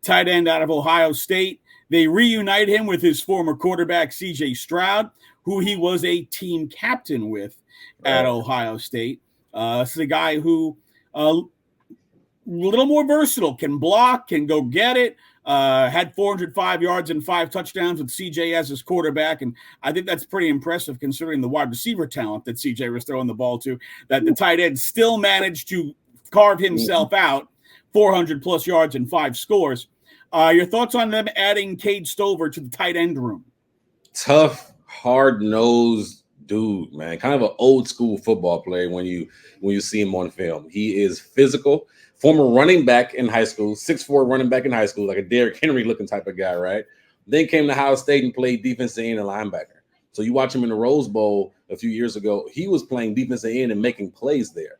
tight end out of Ohio State. They reunite him with his former quarterback, CJ Stroud, who he was a team captain with at Ohio State. This is a guy who a little more versatile, can block, can go get it. Had 405 yards and 5 touchdowns with CJ as his quarterback. And I think that's pretty impressive considering the wide receiver talent that CJ was throwing the ball to, that the tight end still managed to carve himself out 400-plus yards and 5 scores. Your thoughts on them adding Cade Stover to the tight end room? Tough, hard-nosed dude, man. Kind of an old-school football player when you see him on film. He is physical. Former running back in high school, 6'4" running back in high school, like a Derrick Henry looking type of guy, right? Then came to Ohio State and played defensive end and linebacker. So you watch him in the Rose Bowl a few years ago, he was playing defensive end and making plays there.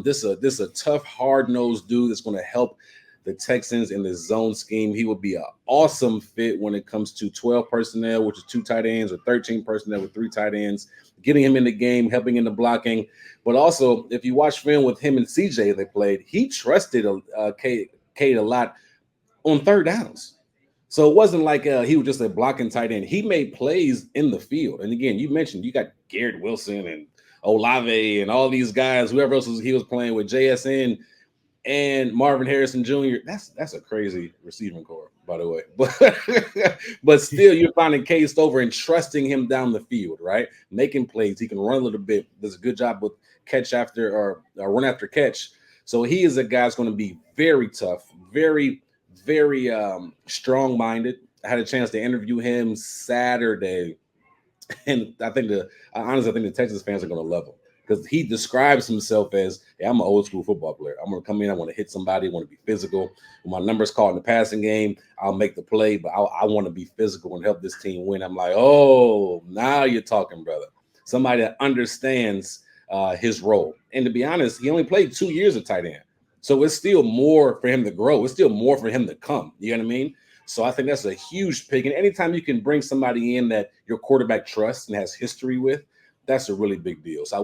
This is a tough, hard-nosed dude that's going to help the Texans in the zone scheme. He would be an awesome fit when it comes to 12 personnel, which is 2 tight ends, or 13 personnel with 3 tight ends, getting him in the game, helping in the blocking. But also, if you watch film with him and CJ they played, he trusted Cade a lot on third downs. So it wasn't like he was just a blocking tight end. He made plays in the field. And again, you mentioned you got Garrett Wilson and Olave and all these guys, whoever else he was playing with, JSN and Marvin Harrison Jr. That's a crazy receiving core, by the way. But still, you're finding Cade Stover and trusting him down the field, right? Making plays. He can run a little bit. Does a good job with catch after or run after catch. So he is a guy that's going to be very tough, very, very strong-minded. I had a chance to interview him Saturday, and I think the Texas fans are going to love him because he describes himself as, hey, I'm an old-school football player. I'm going to come in, I want to hit somebody, I want to be physical. When my number's called in the passing game, I'll make the play, but I want to be physical and help this team win. I'm like, oh, now you're talking, brother. Somebody that understands his role. And to be honest, he only played 2 years of tight end. So it's still more for him to grow. It's still more for him to come. You know what I mean? So I think that's a huge pick. And anytime you can bring somebody in that your quarterback trusts and has history with, that's a really big deal. So